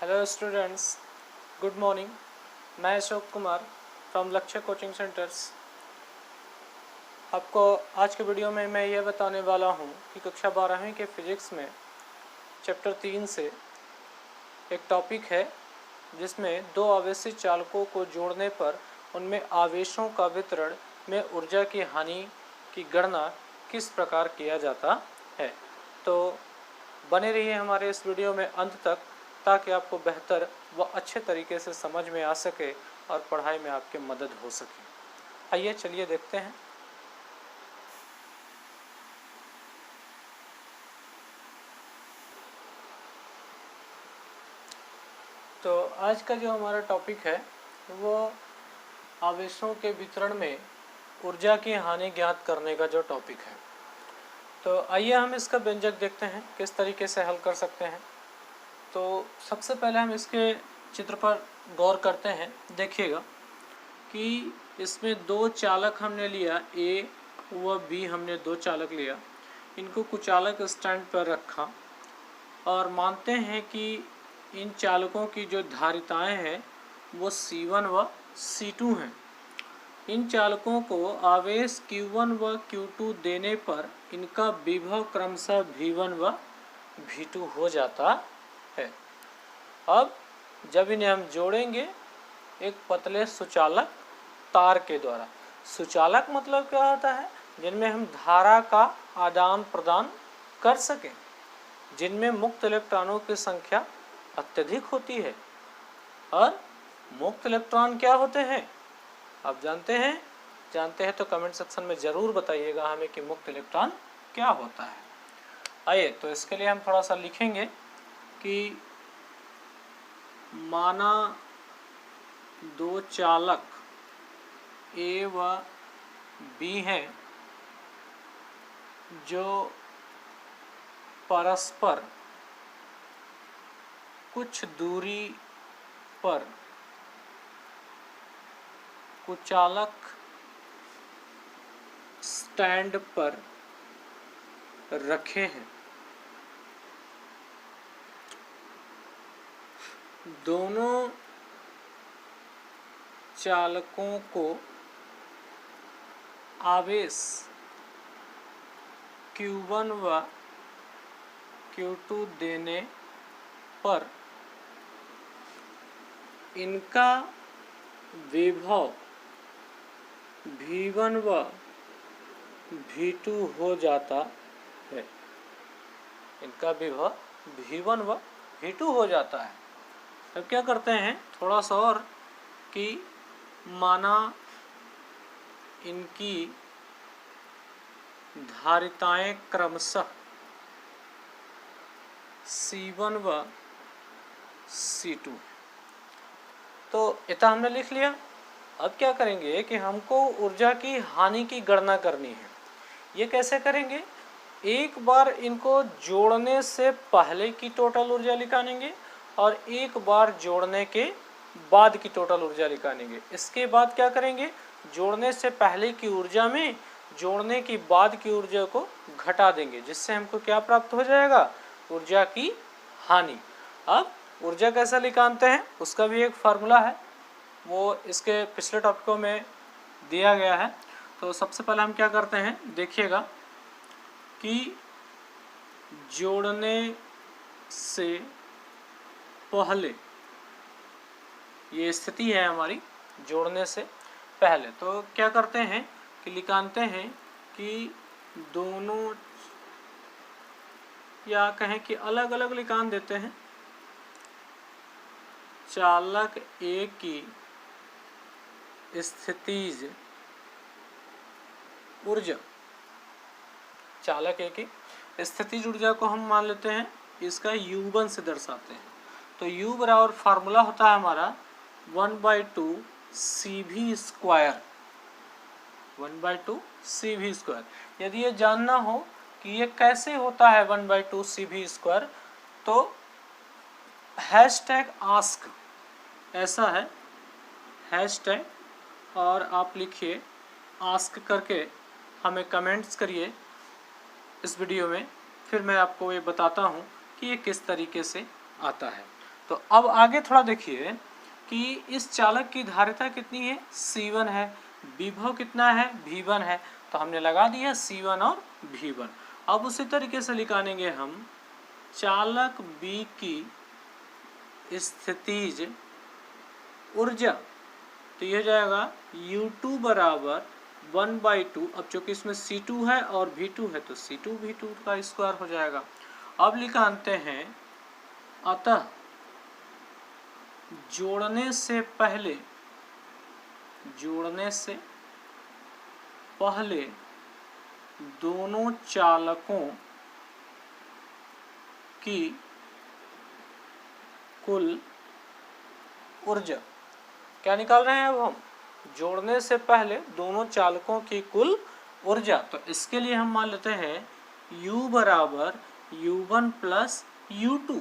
Hello students, good morning. मैं Ashok Kumar from लक्ष्य coaching centres. आपको आज के वीडियो में मैं ये बताने वाला हूँ कि कक्षा 12वीं के फिज़िक्स में चैप्टर 3 से एक टॉपिक है जिसमें दो आवेशी चालकों को जोड़ने पर उनमें आवेशों का वितरण में ऊर्जा की हानि की गणना किस प्रकार किया जाता है। तो बने रहिए हमारे इस वीडियो में अंत तक, ताकि आपको बेहतर व अच्छे तरीके से समझ में आ सके और पढ़ाई में आपकी मदद हो सके। आइए चलिए देखते हैं। तो आज का जो हमारा टॉपिक है वो आवेशों के वितरण में ऊर्जा की हानि ज्ञात करने का जो टॉपिक है। तो आइए हम इसका व्यंजक देखते हैं किस तरीके से हल कर सकते हैं। तो सबसे पहले हम इसके चित्र पर गौर करते हैं। देखिएगा कि इसमें दो चालक हमने लिया, ए व बी हमने दो चालक लिया। इनको कुचालक स्टैंड पर रखा और मानते हैं कि इन चालकों की जो धारिताएं हैं वो C1 व C2 हैं। इन चालकों को आवेश Q1 व Q2 देने पर इनका विभव क्रमशः V1 व V2 हो जाता है। अब जब इन्हें हम जोड़ेंगे एक पतले सुचालक तार के द्वारा। सुचालक मतलब क्या होता है? जिनमें हम धारा का आदान प्रदान कर सकें, जिनमें मुक्त इलेक्ट्रॉनों की संख्या अत्यधिक होती है। और मुक्त इलेक्ट्रॉन क्या होते हैं आप जानते हैं तो कमेंट सेक्शन में ज़रूर बताइएगा हमें कि मुक्त इलेक्ट्रॉन क्या होता है। आइए तो इसके लिए हम थोड़ा सा लिखेंगे कि माना दो चालक ए व बी हैं जो परस्पर कुछ दूरी पर कुचालक स्टैंड पर रखे हैं। दोनों चालकों को आवेश Q1 व Q2 देने पर इनका विभव V1 व V2 हो जाता है। इनका विभव V1 व V2 हो जाता है। तब क्या करते हैं थोड़ा सा और कि माना इनकी धारिताएं क्रमशः C1 व C2। तो इतना हमने लिख लिया। अब क्या करेंगे कि हमको ऊर्जा की हानि की गणना करनी है। ये कैसे करेंगे? एक बार इनको जोड़ने से पहले की टोटल ऊर्जा निकालेंगे और एक बार जोड़ने के बाद की टोटल ऊर्जा निकालेंगे। इसके बाद क्या करेंगे? जोड़ने से पहले की ऊर्जा में जोड़ने की बाद की ऊर्जा को घटा देंगे, जिससे हमको क्या प्राप्त हो जाएगा? ऊर्जा की हानि। अब ऊर्जा कैसा निकालते हैं उसका भी एक फार्मूला है, वो इसके पिछले टॉपिकों में दिया गया है। तो सबसे पहले हम क्या करते हैं देखिएगा कि जोड़ने से पहले, ये स्थिति है हमारी जोड़ने से पहले। तो क्या करते हैं कि निकालते हैं कि दोनों, या कहें कि अलग अलग निकाल देते हैं, चालक ए की स्थितिज ऊर्जा, चालक ए की स्थितिज ऊर्जा को हम मान लेते हैं इसका U1 से दर्शाते हैं। तो U बराबर फार्मूला होता है हमारा 1/2 CV स्क्वायर, 1/2 CV स्क्वायर। यदि ये जानना हो कि ये कैसे होता है 1/2 CV स्क्वायर, तो #आस्क ऐसा है, हैशटैग, और आप लिखिए आस्क करके हमें कमेंट्स करिए इस वीडियो में। फिर मैं आपको ये बताता हूँ कि ये किस तरीके से आता है। तो अब आगे थोड़ा देखिए कि इस चालक की धारिता कितनी है, C1 है, विभव कितना है, V1 है, तो हमने लगा दिया C1 और V1। अब उसी तरीके से निकालेंगे हम चालक B की स्थितिज ऊर्जा, तो ये हो जाएगा U2 बराबर 1/2। अब चूंकि इसमें C2 है और V2 है तो C2 V2 का स्क्वायर हो जाएगा। अब निकालते हैं, अतः जोड़ने से पहले दोनों चालकों की कुल ऊर्जा, क्या निकाल रहे हैं अब हम, जोड़ने से पहले दोनों चालकों की कुल ऊर्जा। तो इसके लिए हम मान लेते हैं U बराबर U1 प्लस U2,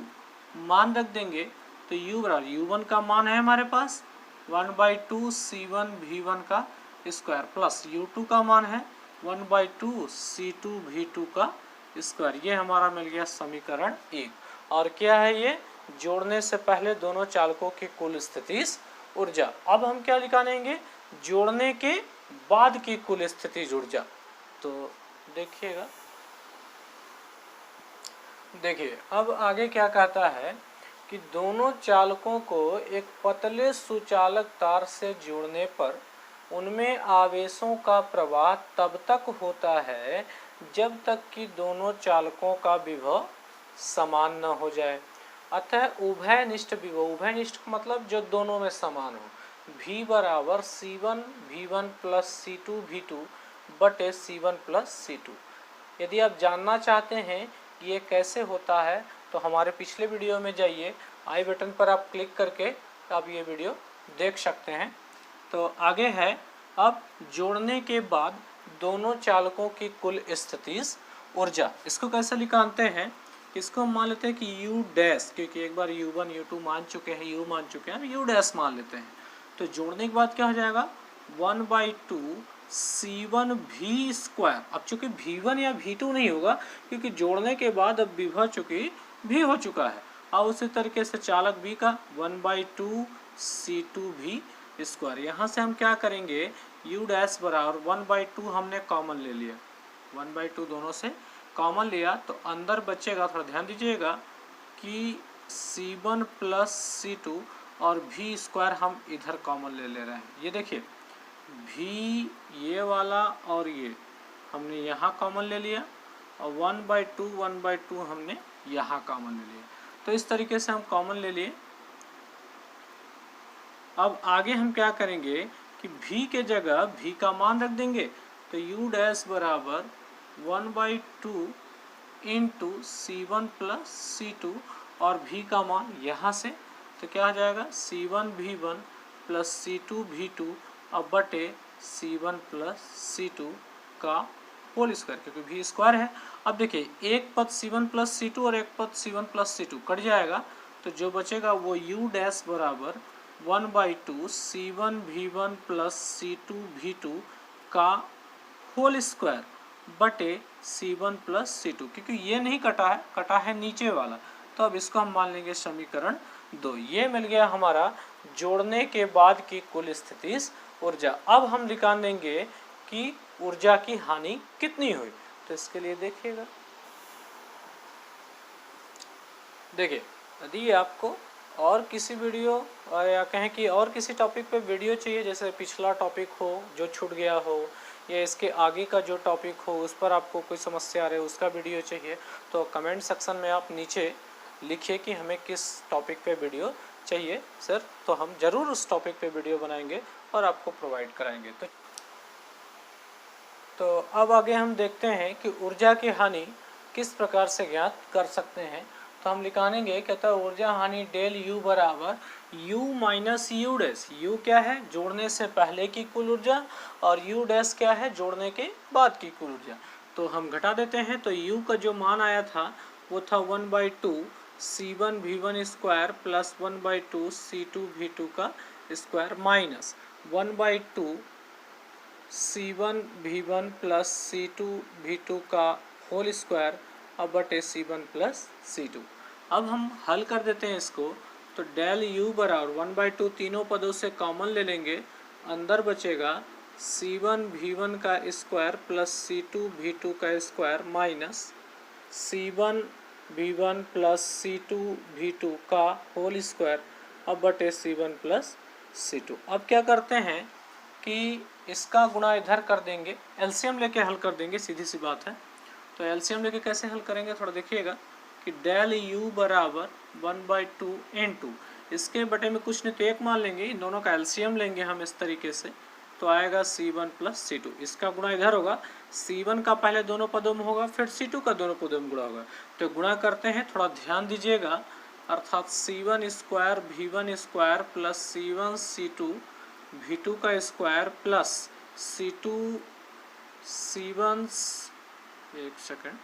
मान रख देंगे तो U बराबर U1 का मान है हमारे पास 1/2 C1 V1 का स्क्वायर प्लस U2 का मान है 1/2 C2 V2 का स्क्वायर। ये हमारा मिल गया समीकरण 1। और क्या है ये, जोड़ने से पहले दोनों चालकों की कुल स्थितिज ऊर्जा। अब हम क्या निकालेंगे, जोड़ने के बाद की कुल स्थितिज ऊर्जा। तो देखिए अब आगे क्या कहता है कि दोनों चालकों को एक पतले सुचालक तार से जोड़ने पर उनमें आवेशों का प्रवाह तब तक होता है जब तक कि दोनों चालकों का विभव समान न हो जाए। अतः उभयनिष्ठ विभव, उभयनिष्ठ मतलब जो दोनों में समान हो, V बराबर C1 V1 plus C2 V2 बटे C1 प्लस C2। यदि आप जानना चाहते हैं कि ये कैसे होता है तो हमारे पिछले वीडियो में जाइए, आई बटन पर आप क्लिक करके आप ये वीडियो देख सकते हैं। तो आगे है, अब जोड़ने के बाद दोनों चालकों की कुल स्थितिज ऊर्जा, इसको कैसे निकालते हैं, इसको मान लेते हैं कि U डैश, क्योंकि एक बार U1 U2 मान चुके हैं, U मान चुके हैं, U डैश मान लेते हैं। तो जोड़ने के बाद क्या हो जाएगा 1/2 C1 V स्क्वायर। अब चूंकि V1 या V2 नहीं होगा क्योंकि जोड़ने के बाद अब विभव चूंकि V हो चुका है। अब उसी तरीके से चालक B का 1/2 C2 V स्क्वायर। यहाँ से हम क्या करेंगे, U डैश बराबर 1/2 हमने कॉमन ले लिया, 1/2 दोनों से कॉमन लिया तो अंदर बचेगा, थोड़ा ध्यान दीजिएगा कि C1 प्लस C2 और V स्क्वायर हम इधर कॉमन ले रहे हैं। ये देखिए V ये वाला और ये हमने यहाँ कॉमन ले लिया और 1/2 हमने यहाँ कॉमन ले लिया। तो इस तरीके से हम कॉमन ले लिए। अब आगे हम क्या करेंगे कि V के जगह V का मान रख देंगे, तो U डैश बराबर 1/2 इंटू C1 प्लस C2 और V का मान यहाँ से, तो क्या आ जाएगा C1 V1 plus C2 V2 और बटे C1 प्लस C2 का होल स्क्वायर, क्योंकि V स्क्वायर है। अब देखिए एक पद C1 प्लस C2 और एक पद C1 प्लस C2 कट जाएगा, तो जो बचेगा वो U डैश बराबर 1/2 C1 V1 plus C2 V2 का होल स्क्वायर बटे C1 प्लस C2, क्योंकि ये नहीं कटा है, कटा है नीचे वाला, तो अब इसको हम मान लेंगे समीकरण 2। ये मिल गया हमारा जोड़ने के बाद की कुल स्थितिज ऊर्जा। अब हम निकाल देंगे कि ऊर्जा की हानि कितनी हुई। तो इसके लिए देखिएगा, देखिए यदि आपको और किसी वीडियो या कहें कि और किसी टॉपिक पे वीडियो चाहिए, जैसे पिछला टॉपिक हो जो छूट गया हो या इसके आगे का जो टॉपिक हो उस पर आपको कोई समस्या आ रही है उसका वीडियो चाहिए, तो कमेंट सेक्शन में आप नीचे लिखिए कि हमें किस टॉपिक पे वीडियो चाहिए सर, तो हम ज़रूर उस टॉपिक पे वीडियो बनाएंगे और आपको प्रोवाइड कराएंगे। तो अब आगे हम देखते हैं कि ऊर्जा की हानि किस प्रकार से ज्ञात कर सकते हैं। तो हम निकालेंगे, कहता है ऊर्जा हानि डेल U बराबर U minus U dash. U क्या है, जोड़ने से पहले की कुल ऊर्जा, और U डैश क्या है, जोड़ने के बाद की कुल ऊर्जा। तो हम घटा देते हैं, तो U का जो मान आया था वो था 1/2 C1 V1 square plus 1/2 C2 V2 का square minus 1/2 C1 V1 plus C2 V2 का होल स्क्वायर अब बटे C1 प्लस C2। अब हम हल कर देते हैं इसको, तो डेल यू बराबर 1/2 तीनों पदों से कॉमन ले लेंगे, अंदर बचेगा C1 V1 का स्क्वायर प्लस C2 V2 का square minus C1 V1 plus C2 V2 का होल स्क्वायर अब बटे C1 प्लस C2। अब क्या करते हैं कि इसका गुणा इधर कर देंगे, एलसीएम लेके हल कर देंगे, सीधी सी बात है। तो एलसीएम लेके कैसे हल करेंगे थोड़ा देखिएगा कि डेल यू बराबर 1/2 इंटू इसके बटे में कुछ नहीं तो एक मान लेंगे, इन दोनों का एलसीएम लेंगे हम इस तरीके से, तो आएगा C1 प्लस C2। इसका गुणा इधर होगा, C1 का पहले दोनों पदों में होगा, फिर C2 का दोनों पदों में गुणा होगा। तो गुणा करते हैं, थोड़ा ध्यान दीजिएगा, अर्थात C1 square V1 square plus C1 C2 V2 का स्क्वायर प्लस C2 C1 एक सेकेंड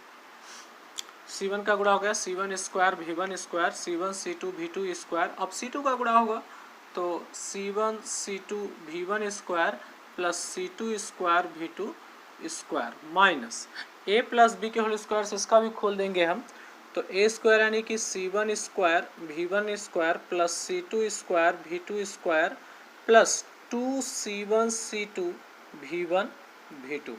C1 का गुणा हो गया C1 square V1 square C1 C2 V2 square. अब C2 का गुणा होगा तो C1 C2 V1 square plus C2 square V2 square minus A plus B के होल स्क्वायर से इसका भी खोल देंगे हम, तो A स्क्वायर यानी कि C1 square V1 square plus C2 square V2 square plus 2C1 C2 V1 V2।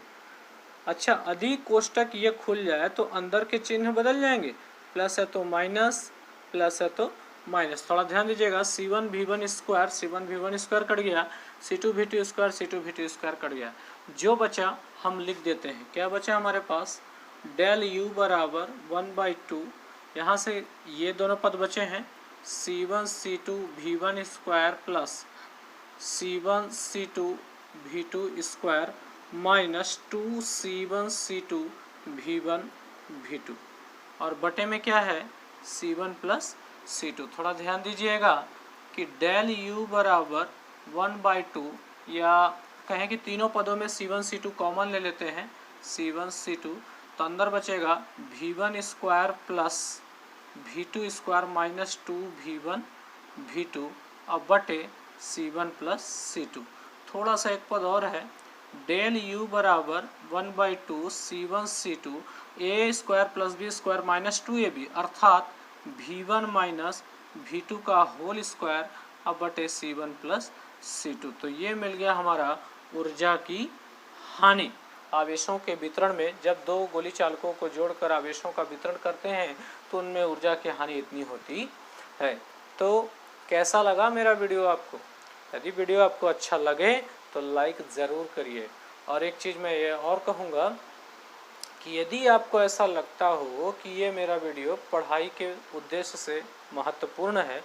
अच्छा, अधिक कोष्टक ये खुल जाए तो अंदर के चिन्ह बदल जाएंगे, प्लस है तो माइनस, प्लस है तो माइनस। थोड़ा ध्यान दीजिएगा, C1 V1 square C1 V1 square cut गया, C2 V2 square C2 V2 square cut गया। जो बचा हम लिख देते हैं, क्या बचा हमारे पास, डेल यू बराबर 1/2, यहाँ से ये दोनों पद बचे हैं C1 C2 V1 square plus C1 C2 V2 square minus 2C1 C2 V1 V2 और बटे में क्या है C1 प्लस C2। थोड़ा ध्यान दीजिएगा कि डेल यू बराबर 1/2, या कहें कि तीनों पदों में C1 C2 कॉमन ले लेते हैं, C1 C2, तो अंदर बचेगा V1 square plus V2 square minus 2V1 V2 अब बटे C1 प्लस C2। थोड़ा सा एक पद और है, डेल यू बराबर 1/2 C1 C2 A square plus B square minus 2AB अर्थात V1 माइनस V2 का होल स्क्वायर अब बटे C1 प्लस C2। तो ये मिल गया हमारा ऊर्जा की हानि। आवेशों के वितरण में जब दो गोली चालकों को जोड़कर आवेशों का वितरण करते हैं तो उनमें ऊर्जा की हानि इतनी होती है। तो कैसा लगा मेरा वीडियो आपको? यदि वीडियो आपको अच्छा लगे तो लाइक ज़रूर करिए। और एक चीज़ मैं ये और कहूँगा कि यदि आपको ऐसा लगता हो कि ये मेरा वीडियो पढ़ाई के उद्देश्य से महत्वपूर्ण है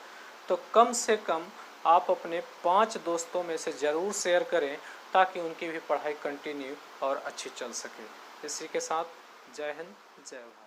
तो कम से कम आप अपने 5 दोस्तों में से ज़रूर शेयर करें ताकि उनकी भी पढ़ाई कंटिन्यू और अच्छी चल सके। इसी के साथ जय हिंद, जय भारत।